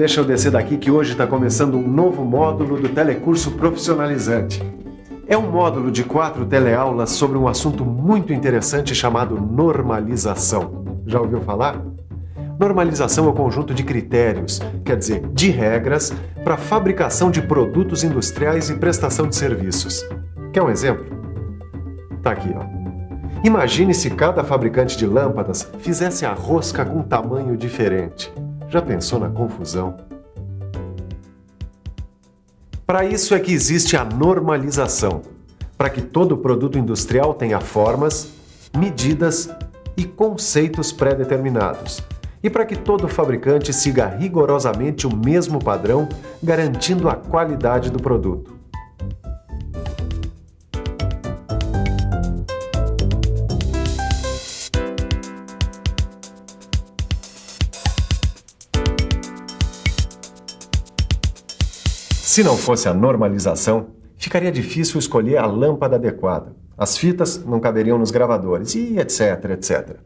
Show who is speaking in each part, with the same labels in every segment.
Speaker 1: deixa eu descer daqui que hoje está começando um novo módulo do Telecurso Profissionalizante. É um módulo de 4 teleaulas sobre um assunto muito interessante chamado normalização. Já ouviu falar? Normalização é o conjunto de critérios, quer dizer, de regras, para a fabricação de produtos industriais e prestação de serviços. Quer um exemplo? Tá aqui, ó. Imagine se cada fabricante de lâmpadas fizesse a rosca com um tamanho diferente. Já pensou na confusão? Para isso é que existe a normalização, para que todo produto industrial tenha formas, medidas e conceitos pré-determinados. E para que todo fabricante siga rigorosamente o mesmo padrão, garantindo a qualidade do produto. Se não fosse a normalização, ficaria difícil escolher a lâmpada adequada. As fitas não caberiam nos gravadores e etc, etc.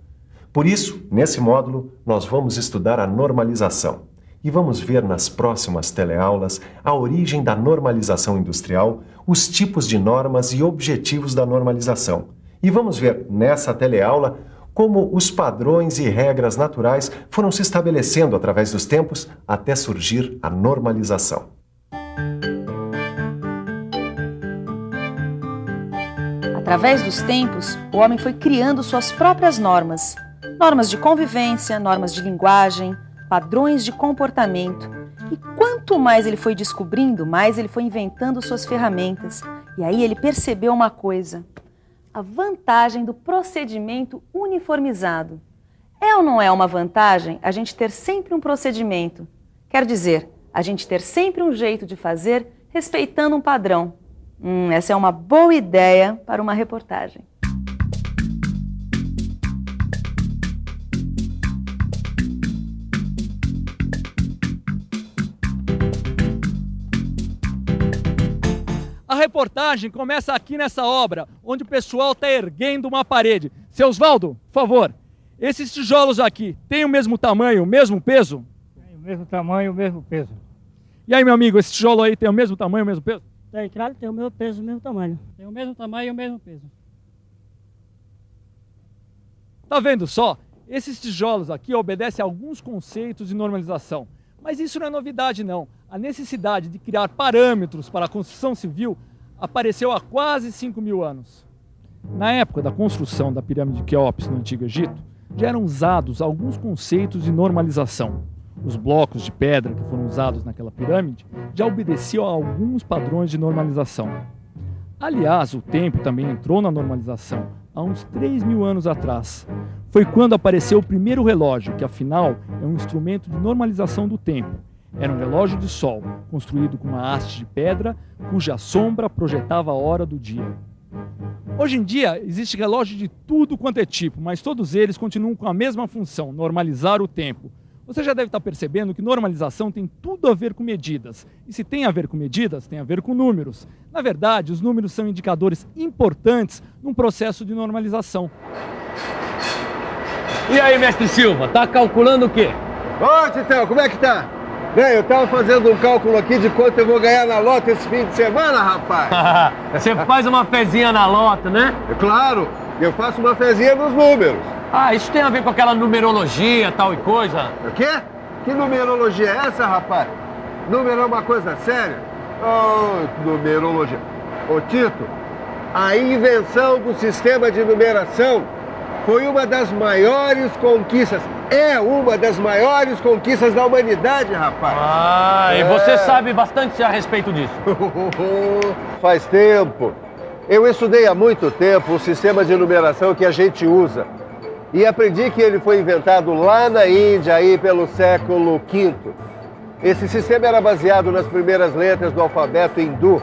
Speaker 1: Por isso, nesse módulo, nós vamos estudar a normalização e vamos ver nas próximas teleaulas a origem da normalização industrial, os tipos de normas e objetivos da normalização. E vamos ver nessa teleaula como os padrões e regras naturais foram se estabelecendo através dos tempos até surgir a normalização.
Speaker 2: Através dos tempos, o homem foi criando suas próprias normas. Normas de convivência, normas de linguagem, padrões de comportamento. E quanto mais ele foi descobrindo, mais ele foi inventando suas ferramentas. E aí ele percebeu uma coisa: a vantagem do procedimento uniformizado. É ou não é uma vantagem a gente ter sempre um procedimento? Quer dizer, a gente ter sempre um jeito de fazer respeitando um padrão. Essa é uma boa ideia para uma reportagem.
Speaker 3: A reportagem começa aqui nessa obra, onde o pessoal está erguendo uma parede. Seu Osvaldo, por favor, esses tijolos aqui têm o mesmo tamanho, o mesmo peso?
Speaker 4: Tem o mesmo tamanho, o mesmo peso.
Speaker 3: E aí, meu amigo, esse tijolo aí tem o mesmo tamanho, o mesmo peso?
Speaker 4: Tem, claro, tem o mesmo peso, o mesmo tamanho. Tem o mesmo tamanho e o mesmo peso.
Speaker 3: Tá vendo só? Esses tijolos aqui obedecem a alguns conceitos de normalização. Mas isso não é novidade, não. A necessidade de criar parâmetros para a construção civil apareceu há quase 5.000 anos. Na época da construção da pirâmide de Quéops no Antigo Egito, já eram usados alguns conceitos de normalização. Os blocos de pedra que foram usados naquela pirâmide já obedeciam a alguns padrões de normalização. Aliás, o tempo também entrou na normalização há uns 3.000 anos atrás. Foi quando apareceu o primeiro relógio, que afinal é um instrumento de normalização do tempo. Era um relógio de sol, construído com uma haste de pedra, cuja sombra projetava a hora do dia. Hoje em dia, existe relógio de tudo quanto é tipo, mas todos eles continuam com a mesma função, normalizar o tempo. Você já deve estar percebendo que normalização tem tudo a ver com medidas. E se tem a ver com medidas, tem a ver com números. Na verdade, os números são indicadores importantes num processo de normalização.
Speaker 5: E aí, mestre Silva, tá calculando o quê?
Speaker 6: Ô, Titão, como é que tá? Bem, eu tava fazendo um cálculo aqui de quanto eu vou ganhar na lota esse fim de semana, rapaz.
Speaker 5: Você faz uma fezinha na lota, né?
Speaker 6: É claro, eu faço uma fezinha nos números.
Speaker 5: Ah, isso tem a ver com aquela numerologia, tal e coisa?
Speaker 6: O quê? Que numerologia é essa, rapaz? Número é uma coisa séria? Oh, numerologia. Ô, Tito, a invenção do sistema de numeração foi uma das maiores conquistas. É uma das maiores conquistas da humanidade, rapaz.
Speaker 5: Ah, e você sabe bastante a respeito disso.
Speaker 6: Faz tempo. Eu estudei há muito tempo o sistema de numeração que a gente usa. E aprendi que ele foi inventado lá na Índia, aí pelo século V. Esse sistema era baseado nas primeiras letras do alfabeto hindu.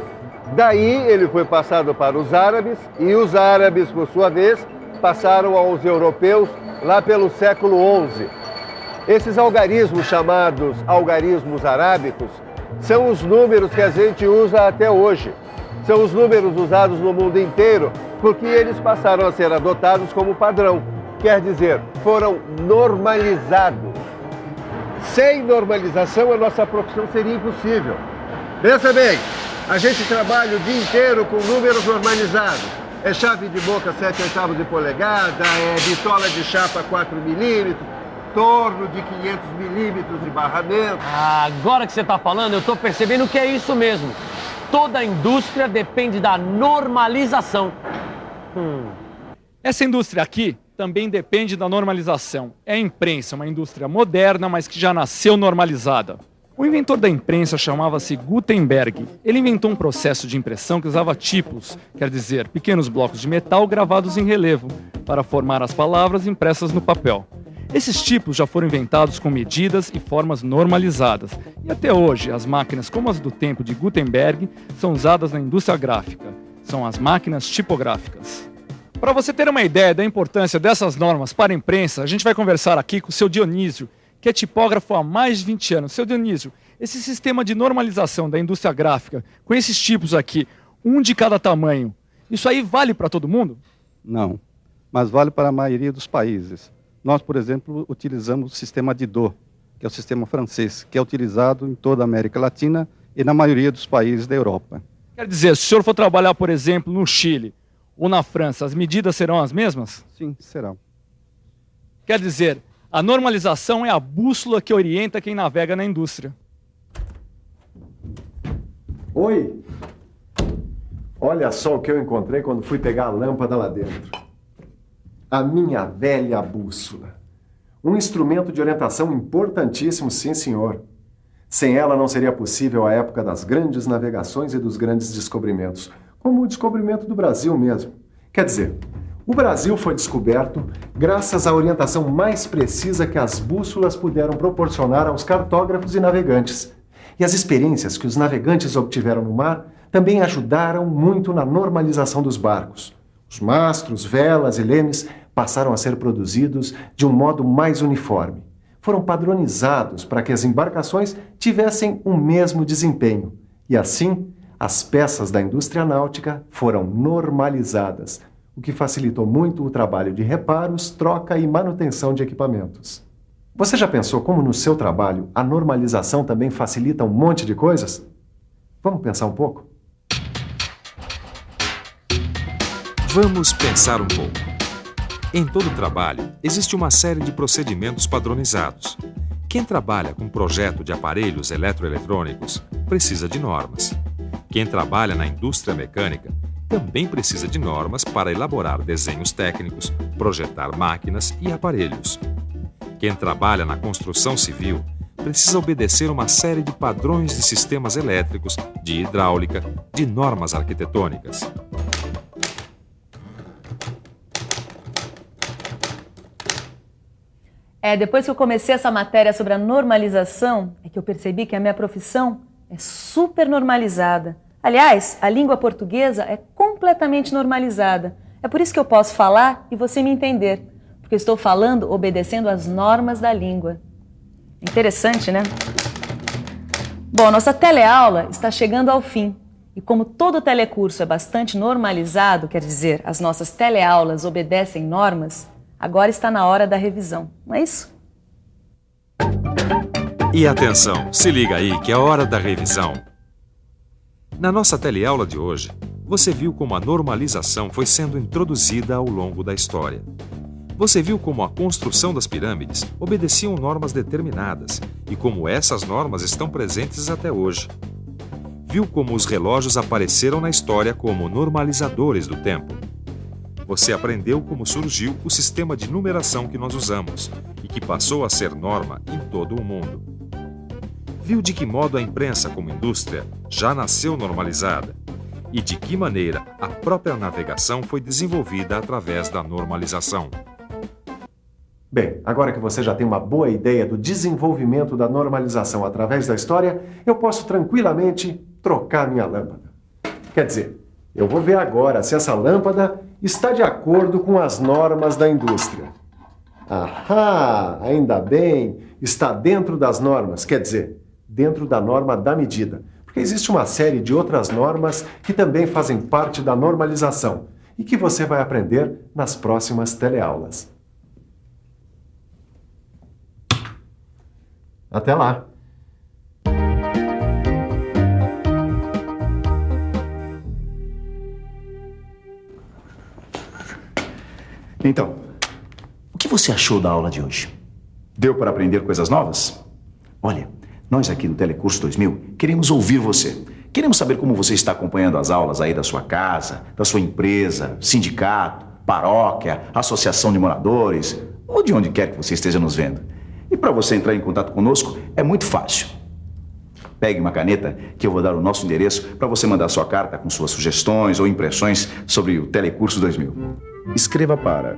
Speaker 6: Daí ele foi passado para os árabes, e os árabes, por sua vez, passaram aos europeus lá pelo século XI. Esses algarismos, chamados algarismos arábicos, são os números que a gente usa até hoje. São os números usados no mundo inteiro, porque eles passaram a ser adotados como padrão. Quer dizer, foram normalizados. Sem normalização, a nossa profissão seria impossível. Pensa bem, a gente trabalha o dia inteiro com números normalizados. É chave de boca 7/8 de polegada, é bitola de chapa 4 milímetros, torno de 500 milímetros de barramento.
Speaker 5: Ah, agora que você está falando, eu estou percebendo que é isso mesmo. Toda a indústria depende da normalização.
Speaker 3: Essa indústria aqui também depende da normalização. É a imprensa, uma indústria moderna, mas que já nasceu normalizada. O inventor da imprensa chamava-se Gutenberg. Ele inventou um processo de impressão que usava tipos, quer dizer, pequenos blocos de metal gravados em relevo, para formar as palavras impressas no papel. Esses tipos já foram inventados com medidas e formas normalizadas. E até hoje, as máquinas como as do tempo de Gutenberg são usadas na indústria gráfica. São as máquinas tipográficas. Para você ter uma ideia da importância dessas normas para a imprensa, a gente vai conversar aqui com o seu Dionísio, que é tipógrafo há mais de 20 anos. Seu Dionísio, esse sistema de normalização da indústria gráfica, com esses tipos aqui, um de cada tamanho, isso aí vale para todo mundo?
Speaker 7: Não, mas vale para a maioria dos países. Nós, por exemplo, utilizamos o sistema Didot, que é o sistema francês, que é utilizado em toda a América Latina e na maioria dos países da Europa.
Speaker 3: Quer dizer, se o senhor for trabalhar, por exemplo, no Chile ou na França, as medidas serão as mesmas?
Speaker 7: Sim, serão.
Speaker 3: Quer dizer, a normalização é a bússola que orienta quem navega na indústria.
Speaker 1: Oi! Olha só o que eu encontrei quando fui pegar a lâmpada lá dentro. A minha velha bússola. Um instrumento de orientação importantíssimo, sim, senhor. Sem ela não seria possível a época das grandes navegações e dos grandes descobrimentos, como o descobrimento do Brasil mesmo. Quer dizer, o Brasil foi descoberto graças à orientação mais precisa que as bússolas puderam proporcionar aos cartógrafos e navegantes. E as experiências que os navegantes obtiveram no mar também ajudaram muito na normalização dos barcos. Os mastros, velas e lemes passaram a ser produzidos de um modo mais uniforme. Foram padronizados para que as embarcações tivessem o mesmo desempenho. E assim, as peças da indústria náutica foram normalizadas, o que facilitou muito o trabalho de reparos, troca e manutenção de equipamentos. Você já pensou como no seu trabalho a normalização também facilita um monte de coisas? Vamos pensar um pouco?
Speaker 8: Vamos pensar um pouco. Em todo trabalho, existe uma série de procedimentos padronizados. Quem trabalha com projeto de aparelhos eletroeletrônicos precisa de normas. Quem trabalha na indústria mecânica também precisa de normas para elaborar desenhos técnicos, projetar máquinas e aparelhos. Quem trabalha na construção civil precisa obedecer uma série de padrões de sistemas elétricos, de hidráulica, de normas arquitetônicas.
Speaker 2: Depois que eu comecei essa matéria sobre a normalização, é que eu percebi que a minha profissão é super normalizada. Aliás, a língua portuguesa é completamente normalizada. É por isso que eu posso falar e você me entender, porque eu estou falando obedecendo às normas da língua. Interessante, né? Bom, a nossa teleaula está chegando ao fim. E como todo telecurso é bastante normalizado, quer dizer, as nossas teleaulas obedecem normas, agora está na hora da revisão, não é isso?
Speaker 8: E atenção, se liga aí que é hora da revisão. Na nossa teleaula de hoje, você viu como a normalização foi sendo introduzida ao longo da história. Você viu como a construção das pirâmides obedeciam normas determinadas e como essas normas estão presentes até hoje. Viu como os relógios apareceram na história como normalizadores do tempo. Você aprendeu como surgiu o sistema de numeração que nós usamos e que passou a ser norma em todo o mundo. Viu de que modo a imprensa como indústria já nasceu normalizada e de que maneira a própria navegação foi desenvolvida através da normalização.
Speaker 1: Bem, agora que você já tem uma boa ideia do desenvolvimento da normalização através da história, eu posso tranquilamente trocar minha lâmpada. Quer dizer, eu vou ver agora se essa lâmpada está de acordo com as normas da indústria. Ahá, ainda bem, está dentro das normas, quer dizer, dentro da norma da medida. Porque existe uma série de outras normas que também fazem parte da normalização e que você vai aprender nas próximas teleaulas. Até lá!
Speaker 9: Então, o que você achou da aula de hoje? Deu para aprender coisas novas? Olha, nós aqui do Telecurso 2000 queremos ouvir você. Queremos saber como você está acompanhando as aulas aí da sua casa, da sua empresa, sindicato, paróquia, associação de moradores, ou de onde quer que você esteja nos vendo. E para você entrar em contato conosco é muito fácil. Pegue uma caneta que eu vou dar o nosso endereço para você mandar sua carta com suas sugestões ou impressões sobre o Telecurso 2000. Escreva para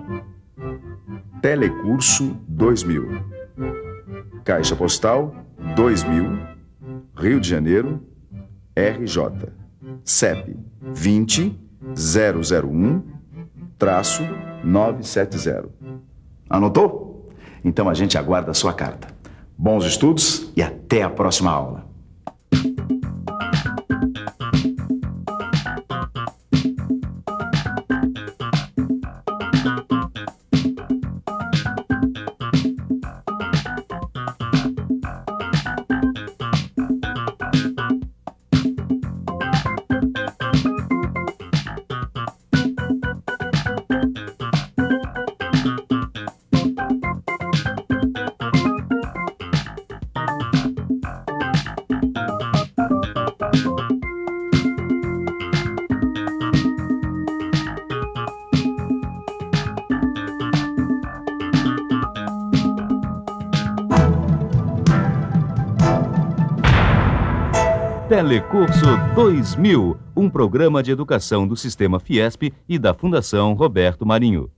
Speaker 9: Telecurso 2000, Caixa Postal 2000, Rio de Janeiro, RJ, CEP 20-001-970. Anotou? Então a gente aguarda a sua carta. Bons estudos e até a próxima aula.
Speaker 10: Telecurso 2000, um programa de educação do Sistema Fiesp e da Fundação Roberto Marinho.